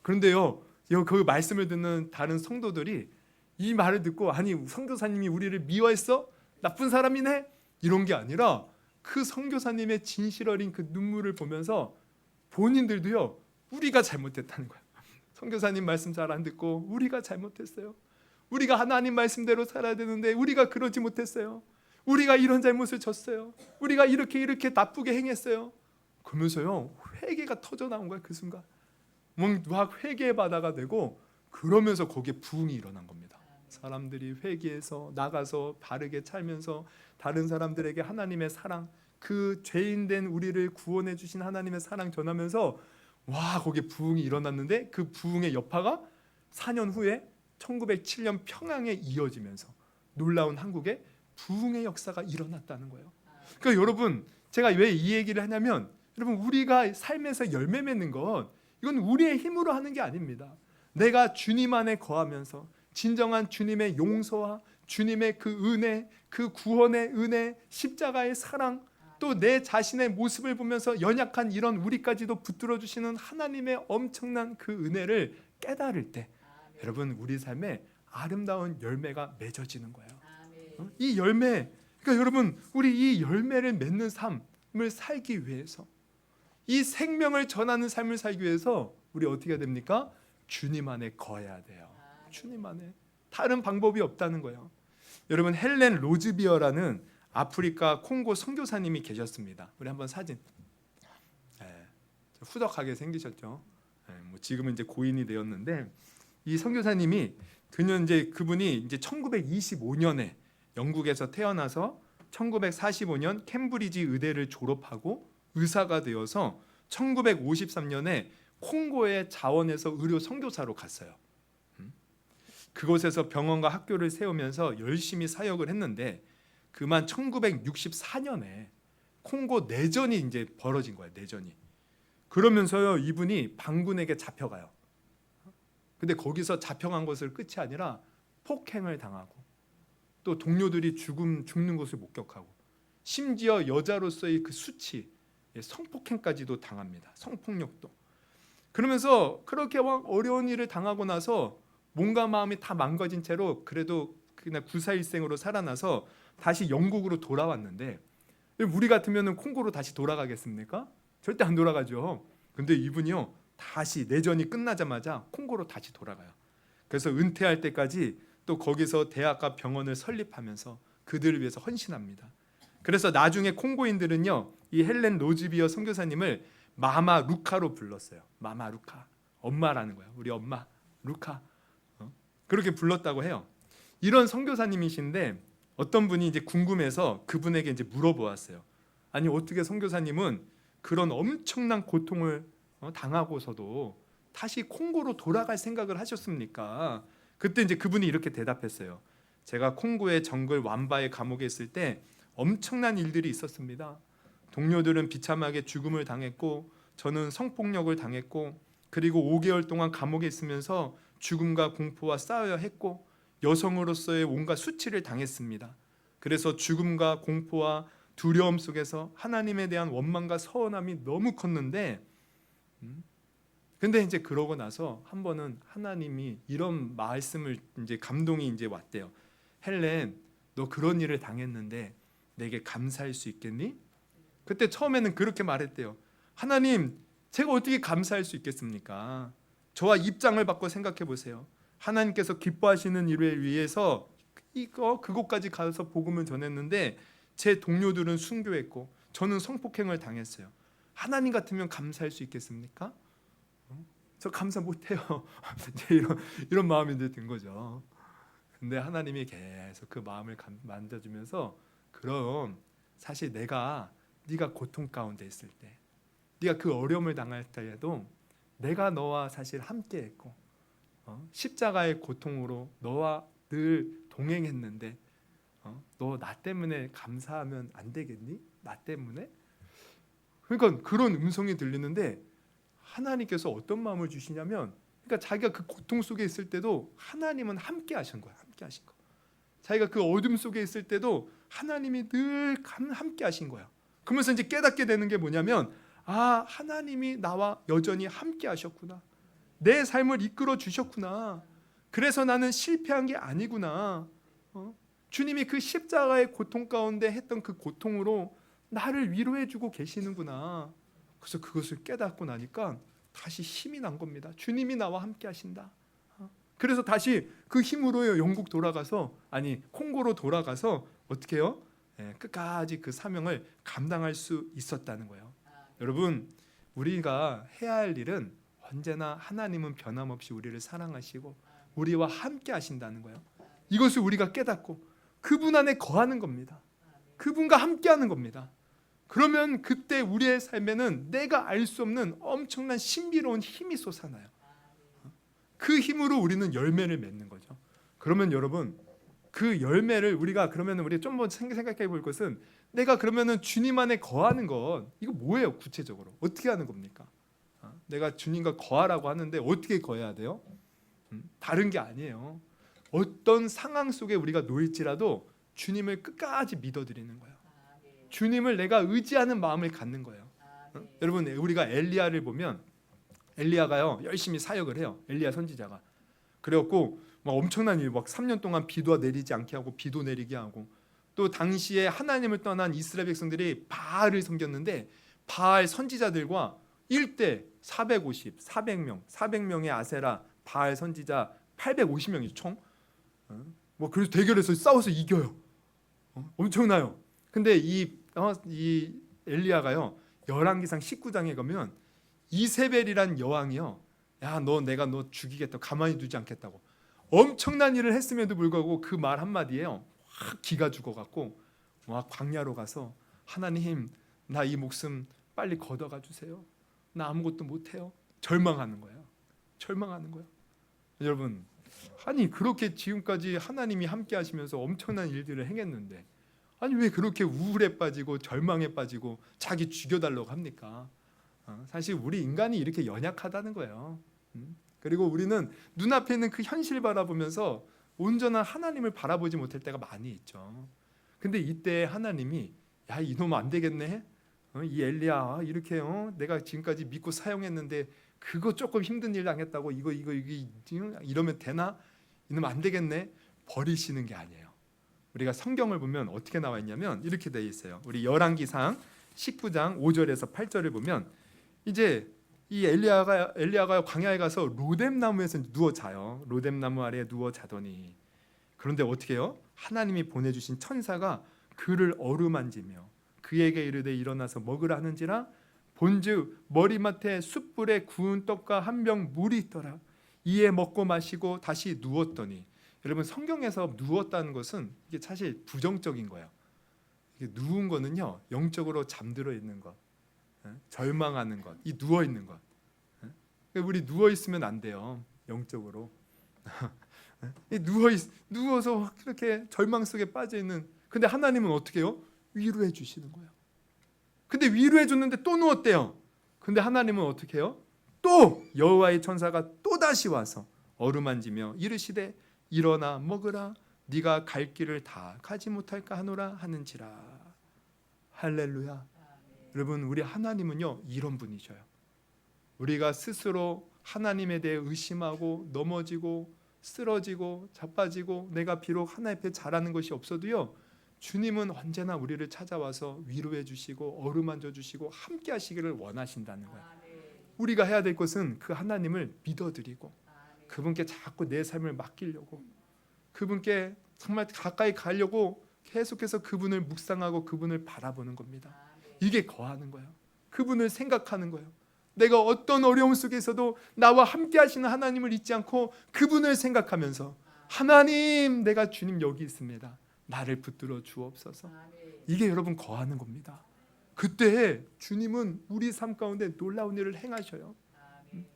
그런데요, 그 말씀을 듣는 다른 성도들이 이 말을 듣고, 아니 선교사님이 우리를 미워했어? 나쁜 사람이네? 이런 게 아니라 그 선교사님의 진실 어린 그 눈물을 보면서 본인들도요, 우리가 잘못했다는 거야. 선교사님 말씀 잘 안 듣고 우리가 잘못했어요. 우리가 하나님 말씀대로 살아야 되는데 우리가 그러지 못했어요. 우리가 이런 잘못을 졌어요. 우리가 이렇게 나쁘게 행했어요. 그러면서요, 회개가 터져 나온 거야. 그 순간 막 회개의 바다가 되고, 그러면서 거기에 부흥이 일어난 겁니다. 사람들이 회개해서 나가서 바르게 살면서 다른 사람들에게 하나님의 사랑, 그 죄인된 우리를 구원해 주신 하나님의 사랑 전하면서 와, 거기에 부흥이 일어났는데 그 부흥의 여파가 4년 후에 1907년 평양에 이어지면서 놀라운 한국에 부흥의 역사가 일어났다는 거예요. 그러니까 여러분, 제가 왜 이 얘기를 하냐면, 여러분, 우리가 삶에서 열매 맺는 건 이건 우리의 힘으로 하는 게 아닙니다. 내가 주님 안에 거하면서 진정한 주님의 용서와 주님의 그 은혜, 그 구원의 은혜, 십자가의 사랑, 또 내 자신의 모습을 보면서 연약한 이런 우리까지도 붙들어 주시는 하나님의 엄청난 그 은혜를 깨달을 때, 여러분, 우리 삶에 아름다운 열매가 맺어지는 거예요. 이 열매, 그러니까 여러분, 우리 이 열매를 맺는 삶을 살기 위해서, 이 생명을 전하는 삶을 살기 위해서 우리 어떻게 해야 됩니까? 주님 안에 거해야 돼요. 주님 안에. 다른 방법이 없다는 거예요. 여러분, 헬렌 로즈비어라는 아프리카 콩고 선교사님이 계셨습니다. 우리 한번 사진. 후덕하게 생기셨죠. 뭐 지금은 이제 고인이 되었는데, 이 선교사님이 그분이 이제 1925년에 영국에서 태어나서 1945년 캠브리지 의대를 졸업하고 의사가 되어서 1953년에 콩고의 자원에서 의료 선교사로 갔어요. 그곳에서 병원과 학교를 세우면서 열심히 사역을 했는데, 그만 1964년에 콩고 내전이 이제 벌어진 거예요. 내전이. 그러면서요, 이분이 반군에게 잡혀가요. 근데 거기서 잡혀간 것을 끝이 아니라 폭행을 당하고, 또 동료들이 죽는 것을 목격하고, 심지어 여자로서의 그 수치, 성폭행까지도 당합니다. 성폭력도. 그러면서 그렇게 막 어려운 일을 당하고 나서 몸과 마음이 다 망가진 채로 그래도 그냥 구사일생으로 살아나서 다시 영국으로 돌아왔는데, 우리 같으면 콩고로 다시 돌아가겠습니까? 절대 안 돌아가죠. 근데 이분이요, 다시 내전이 끝나자마자 콩고로 다시 돌아가요. 그래서 은퇴할 때까지 또 거기서 대학과 병원을 설립하면서 그들을 위해서 헌신합니다. 그래서 나중에 콩고인들은요, 이 헬렌 로즈비어 선교사님을 마마 루카로 불렀어요. 마마 루카, 엄마라는 거예요. 우리 엄마 루카. 그렇게 불렀다고 해요. 이런 선교사님이신데 어떤 분이 이제 궁금해서 그분에게 이제 물어보았어요. 아니, 어떻게 선교사님은 그런 엄청난 고통을 당하고서도 다시 콩고로 돌아갈 생각을 하셨습니까? 그때 이제 그분이 이렇게 대답했어요. 제가 콩고의 정글 완바의 감옥에 있을 때 엄청난 일들이 있었습니다. 동료들은 비참하게 죽음을 당했고, 저는 성폭력을 당했고, 그리고 5개월 동안 감옥에 있으면서 죽음과 공포와 싸워야 했고, 여성으로서의 온갖 수치를 당했습니다. 그래서 죽음과 공포와 두려움 속에서 하나님에 대한 원망과 서운함이 너무 컸는데, 근데 이제 그러고 나서 한 번은 하나님이 이런 말씀을, 이제 감동이 이제 왔대요. 헬렌, 너 그런 일을 당했는데 내게 감사할 수 있겠니? 그때 처음에는 그렇게 말했대요. 하나님, 제가 어떻게 감사할 수 있겠습니까? 저와 입장을 바꿔 생각해 보세요. 하나님께서 기뻐하시는 일을 위해서 그곳까지 가서 복음을 전했는데 제 동료들은 순교했고 저는 성폭행을 당했어요. 하나님 같으면 감사할 수 있겠습니까? 저 감사 못해요. 이런 마음이 이제 든 거죠. 근데 하나님이 계속 그 마음을 만져주면서, 그럼 사실 네가 고통 가운데 있을 때, 네가 그 어려움을 당할 때에도 내가 너와 사실 함께했고, 십자가의 고통으로 너와 늘 동행했는데, 너 나 때문에 감사하면 안 되겠니? 나 때문에? 그러니까 그런 음성이 들리는데 하나님께서 어떤 마음을 주시냐면, 그러니까 자기가 그 고통 속에 있을 때도 하나님은 함께 하신 거야. 함께 하신 거. 자기가 그 어둠 속에 있을 때도 하나님이 늘 함께 하신 거야. 그러면서 이제 깨닫게 되는 게 뭐냐면, 아, 하나님이 나와 여전히 함께 하셨구나. 내 삶을 이끌어 주셨구나. 그래서 나는 실패한 게 아니구나. 주님이 그 십자가의 고통 가운데 했던 그 고통으로 나를 위로해 주고 계시는구나. 그래서 그것을 깨닫고 나니까 다시 힘이 난 겁니다. 주님이 나와 함께 하신다. 그래서 다시 그 힘으로 영국 돌아가서, 아니 콩고로 돌아가서 어떻게 해요? 끝까지 그 사명을 감당할 수 있었다는 거예요. 여러분, 우리가 해야 할 일은 언제나 하나님은 변함없이 우리를 사랑하시고 우리와 함께 하신다는 거예요. 이것을 우리가 깨닫고 그분 안에 거하는 겁니다. 그분과 함께 하는 겁니다. 그러면 그때 우리의 삶에는 내가 알 수 없는 엄청난 신비로운 힘이 솟아나요. 그 힘으로 우리는 열매를 맺는 거죠. 그러면 여러분, 그 열매를 우리가 좀 뭐 생각해 볼 것은, 내가 그러면은 주님 안에 거하는 것, 이거 뭐예요? 구체적으로 어떻게 하는 겁니까? 내가 주님과 거하라고 하는데 어떻게 거해야 돼요? 다른 게 아니에요. 어떤 상황 속에 우리가 놓일지라도 주님을 끝까지 믿어드리는 거예요. 주님을 내가 의지하는 마음을 갖는 거예요. 여러분, 우리가 엘리야를 보면, 엘리야가요 열심히 사역을 해요. 엘리야 선지자가. 그래갖고 막 엄청난 일, 막 3년 동안 비도 내리지 않게 하고 비도 내리게 하고, 또 당시에 하나님을 떠난 이스라엘 백성들이 바알을 섬겼는데 바알 선지자들과 1대 400명의 아세라 바알 선지자 850명이 총. 뭐 그래서 대결해서 싸워서 이겨요. 엄청나요. 근데 이 엘리야가요 열왕기상 19장에 가면 이세벨이란 여왕이요, 야, 내가 너 죽이겠다, 가만히 두지 않겠다고 엄청난 일을 했음에도 불구하고 그 말 한마디에요 확 기가 죽어갖고 와, 광야로 가서 하나님, 나 이 목숨 빨리 걷어가 주세요. 나 아무것도 못해요. 절망하는 거예요. 여러분, 아니 그렇게 지금까지 하나님이 함께 하시면서 엄청난 일들을 행했는데, 아니 왜 그렇게 우울에 빠지고 절망에 빠지고 자기 죽여달라고 합니까? 사실 우리 인간이 이렇게 연약하다는 거예요. 그리고 우리는 눈앞에 있는 그 현실 바라보면서 온전한 하나님을 바라보지 못할 때가 많이 있죠. 근데 이때 하나님이, 야, 이놈 안 되겠네. 이 엘리야 이렇게 내가 지금까지 믿고 사용했는데 그거 조금 힘든 일 당했다고 이거 이러면 되나? 이놈 안 되겠네. 버리시는 게 아니에요. 우리가 성경을 보면 어떻게 나와 있냐면 이렇게 돼 있어요. 우리 열왕기상 19장 5절에서 8절을 보면, 이제 이 엘리야가 광야에 가서 로뎀나무에서 누워 자요. 로뎀나무 아래에 누워 자더니, 그런데 어떻게 해요? 하나님이 보내주신 천사가 그를 어루만지며 그에게 이르되 일어나서 먹으라 하는지라, 본즉 머리맡에 숯불에 구운 떡과 한 병 물이 있더라. 이에 먹고 마시고 다시 누웠더니, 여러분 성경에서 누웠다는 것은 이게 사실 부정적인 거예요. 이게 누운 거는요 영적으로 잠들어 있는 것, 절망하는 것, 이 누워 있는 것. 우리 누워 있으면 안 돼요. 영적으로 누워서 그렇게 절망 속에 빠져 있는. 근데 하나님은 어떻게 해요? 위로해 주시는 거예요. 근데 위로해 줬는데 또 누웠대요. 근데 하나님은 어떻게 해요? 또 여호와의 천사가 또 다시 와서 어루만지며 이르시되 일어나 먹으라, 네가 갈 길을 다 가지 못할까 하노라 하는지라. 할렐루야. 여러분, 우리 하나님은요 이런 분이셔요. 우리가 스스로 하나님에 대해 의심하고 넘어지고 쓰러지고 자빠지고 내가 비록 하나님 앞에 잘하는 것이 없어도요, 주님은 언제나 우리를 찾아와서 위로해 주시고 어루만져 주시고 함께 하시기를 원하신다는 거예요. 우리가 해야 될 것은 그 하나님을 믿어드리고 그분께 자꾸 내 삶을 맡기려고, 그분께 정말 가까이 가려고 계속해서 그분을 묵상하고 그분을 바라보는 겁니다. 이게 거하는 거예요. 그분을 생각하는 거예요. 내가 어떤 어려움 속에서도 나와 함께 하시는 하나님을 잊지 않고 그분을 생각하면서, 하나님, 내가 주님 여기 있습니다. 나를 붙들어 주옵소서. 이게 여러분 거하는 겁니다. 그때 주님은 우리 삶 가운데 놀라운 일을 행하셔요.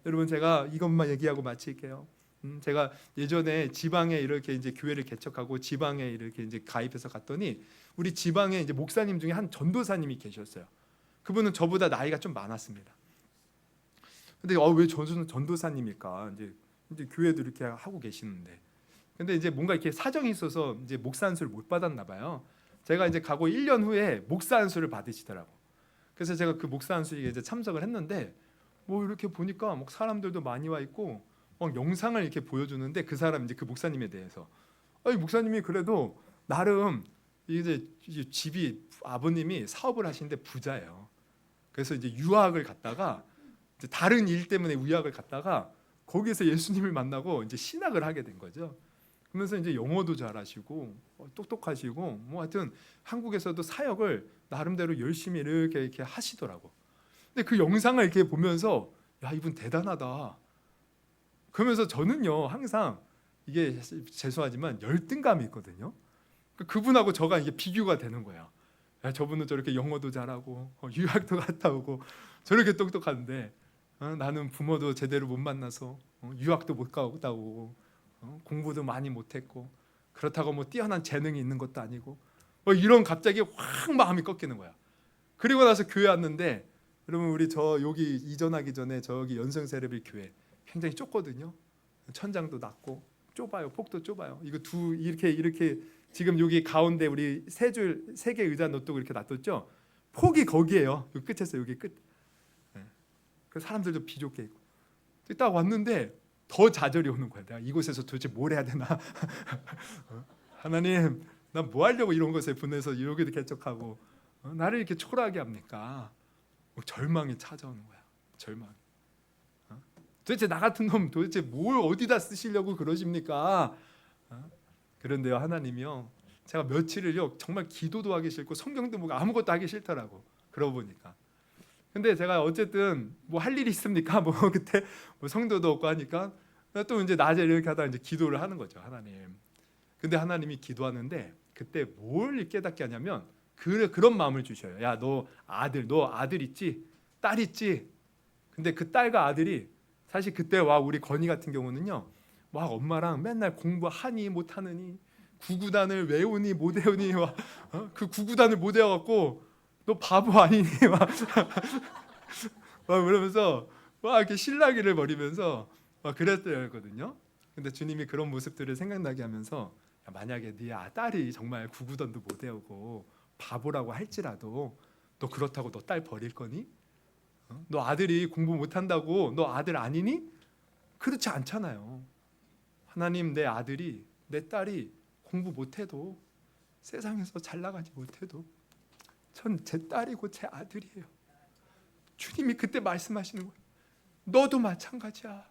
여러분, 제가 이것만 얘기하고 마칠게요. 제가 예전에 지방에 이렇게 이제 교회를 개척하고 지방에 이렇게 이제 가입해서 갔더니, 우리 지방에 이제 목사님 중에 한 전도사님이 계셨어요. 그분은 저보다 나이가 좀 많았습니다. 근데 왜 전도사님일까? 이제 교회도 이렇게 하고 계시는데, 근데 이제 뭔가 이렇게 사정이 있어서 이제 목사 안수를 못 받았나 봐요. 제가 이제 가고 1년 후에 목사 안수를 받으시더라고. 그래서 제가 그 목사 안수에 이제 참석을 했는데, 뭐 이렇게 보니까 막 사람들도 많이 와 있고 막 영상을 이렇게 보여주는데, 그 사람 이제 그 목사님에 대해서, 목사님이 그래도 나름 이제 집이, 아버님이 사업을 하시는데 부자예요. 그래서 이제 유학을 갔다가 이제 다른 일 때문에 유학을 갔다가 거기에서 예수님을 만나고 이제 신학을 하게 된 거죠. 그러면서 이제 영어도 잘하시고 똑똑하시고, 뭐 하여튼 한국에서도 사역을 나름대로 열심히 이렇게 하시더라고. 근데 그 영상을 이렇게 보면서, 야, 이분 대단하다. 그러면서 저는요 항상, 이게 죄송하지만 열등감이 있거든요. 그분하고 저가 이게 비교가 되는 거예요. 야, 저분은 저렇게 영어도 잘하고 유학도 갔다 오고 저렇게 똑똑한데 나는 부모도 제대로 못 만나서 유학도 못 갔다 오고 공부도 많이 못했고 그렇다고 뭐 뛰어난 재능이 있는 것도 아니고 이런 갑자기 확 마음이 꺾이는 거야. 그리고 나서 교회 왔는데 여러분 우리 저 여기 이전하기 전에 저기 연성세례비 교회 굉장히 좁거든요. 천장도 낮고 좁아요. 폭도 좁아요. 이거 이렇게 지금 여기 가운데 우리 세 개 의자 놔두고 이렇게 놔뒀죠. 폭이 거기에요. 여기 끝에서 여기 끝. 그 사람들도 비좁게 있고 딱 왔는데 더 좌절이 오는 거야. 내가 이곳에서 도대체 뭘 해야 되나? 하나님, 난 뭐 하려고 이런 것에 보내서 여기도 개척하고 나를 이렇게 초라하게 합니까? 절망이 찾아오는 거야. 절망. 도대체 나 같은 놈 도대체 뭘 어디다 쓰시려고 그러십니까? 그런데요 하나님이요 제가 며칠을요 정말 기도도 하기 싫고 성경도 보고 아무것도 하기 싫더라고. 그러고 보니까. 근데 제가 어쨌든 뭐 할 일이 있습니까? 뭐 그때 뭐 성도도 없고 하니까 또 이제 낮에 이렇게 하다 이제 기도를 하는 거죠 하나님. 근데 하나님이 기도하는데 그때 뭘 깨닫게 하냐면 그런 마음을 주셔요. 야, 너 아들 있지? 딸 있지? 근데 그 딸과 아들이 사실 그때 우리 건이 같은 경우는요 엄마랑 맨날 공부하니 못하느니 구구단을 외우니 못 외우니 그 구구단을 못 외워갖고 너 바보 아니니 막 그러면서 이렇게 실랑이를 벌이면서 그랬거든요. 근데 주님이 그런 모습들을 생각나게 하면서 만약에 네 딸이 정말 구구단도 못 외우고 바보라고 할지라도 너 그렇다고 너 딸 버릴 거니? 너 아들이 공부 못한다고 너 아들 아니니? 그렇지 않잖아요. 하나님, 내 아들이 내 딸이 공부 못해도 세상에서 잘 나가지 못해도 전 제 딸이고 제 아들이에요. 주님이 그때 말씀하시는 거예요. 너도 마찬가지야.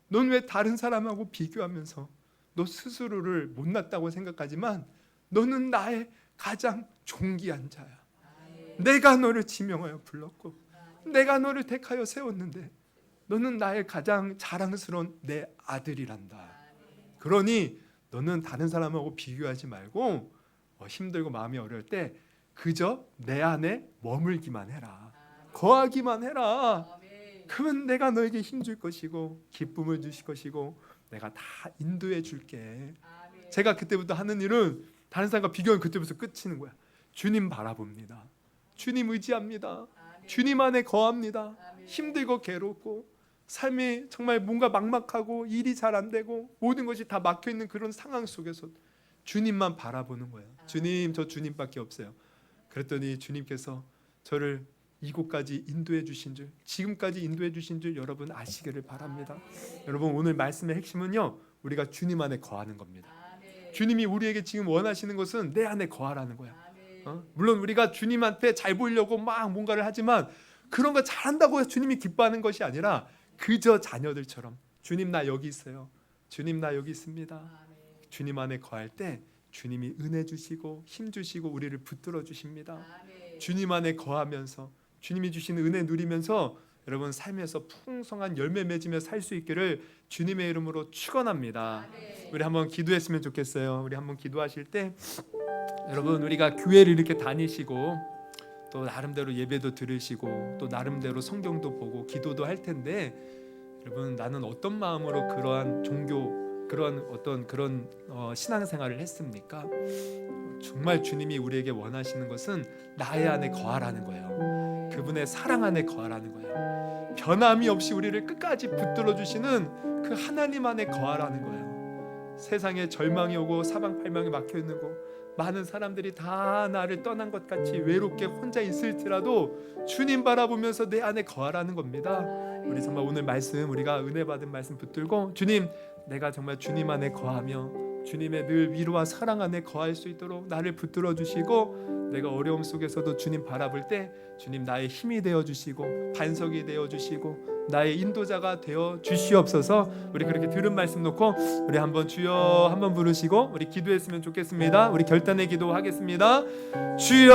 넌 왜 다른 사람하고 비교하면서 너 스스로를 못났다고 생각하지만 너는 나의 가장 존귀한 자야. 내가 너를 지명하여 불렀고 내가 너를 택하여 세웠는데 너는 나의 가장 자랑스러운 내 아들이란다. 그러니 너는 다른 사람하고 비교하지 말고 힘들고 마음이 어려울 때 그저 내 안에 머물기만 해라. 거하기만 해라. 그러면 내가 너에게 힘줄 것이고 기쁨을 주실 것이고 내가 다 인도해 줄게. 제가 그때부터 하는 일은 다른 사람과 비교하면 그때부터 끝이는 거야. 주님 바라봅니다. 주님 의지합니다. 주님 안에 거합니다. 힘들고 괴롭고 삶이 정말 뭔가 막막하고 일이 잘 안 되고 모든 것이 다 막혀있는 그런 상황 속에서 주님만 바라보는 거예요. 주님, 저 주님밖에 없어요. 그랬더니 주님께서 저를 이곳까지 인도해 주신 줄, 지금까지 인도해 주신 줄 여러분 아시기를 바랍니다. 여러분 오늘 말씀의 핵심은요 우리가 주님 안에 거하는 겁니다. 주님이 우리에게 지금 원하시는 것은 내 안에 거하라는 거야. 물론 우리가 주님한테 잘 보이려고 막 뭔가를 하지만 그런 거 잘한다고 해서 주님이 기뻐하는 것이 아니라 그저 자녀들처럼 주님 나 여기 있어요. 주님 나 여기 있습니다. 주님 안에 거할 때 주님이 은혜 주시고 힘 주시고 우리를 붙들어 주십니다. 주님 안에 거하면서 주님이 주시는 은혜 누리면서 여러분 삶에서 풍성한 열매 맺으며 살 수 있기를 주님의 이름으로 축원합니다. 우리 한번 기도했으면 좋겠어요. 우리 한번 기도하실 때 여러분 우리가 교회를 이렇게 다니시고 또 나름대로 예배도 들으시고 또 나름대로 성경도 보고 기도도 할 텐데 여러분 나는 어떤 마음으로 그러한 종교 그런 어떤 그런 신앙생활을 했습니까? 정말 주님이 우리에게 원하시는 것은 나의 안에 거하라는 거예요. 그분의 사랑 안에 거하라는 거예요. 변함이 없이 우리를 끝까지 붙들어 주시는 그 하나님 안에 거하라는 거예요. 세상에 절망이 오고 사방팔방이 막혀 있는 곳 많은 사람들이 다 나를 떠난 것 같이 외롭게 혼자 있을지라도 주님 바라보면서 내 안에 거하라는 겁니다. 우리 정말 오늘 말씀 우리가 은혜 받은 말씀 붙들고 주님 내가 정말 주님 안에 거하며 주님의 늘 위로와 사랑 안에 거할 수 있도록 나를 붙들어 주시고 내가 어려움 속에서도 주님 바라볼 때 주님 나의 힘이 되어 주시고 반석이 되어 주시고 나의 인도자가 되어 주시옵소서. 우리 그렇게 들은 말씀 놓고 우리 한번 주여 한번 부르시고 우리 기도했으면 좋겠습니다. 우리 결단의 기도 하겠습니다. 주여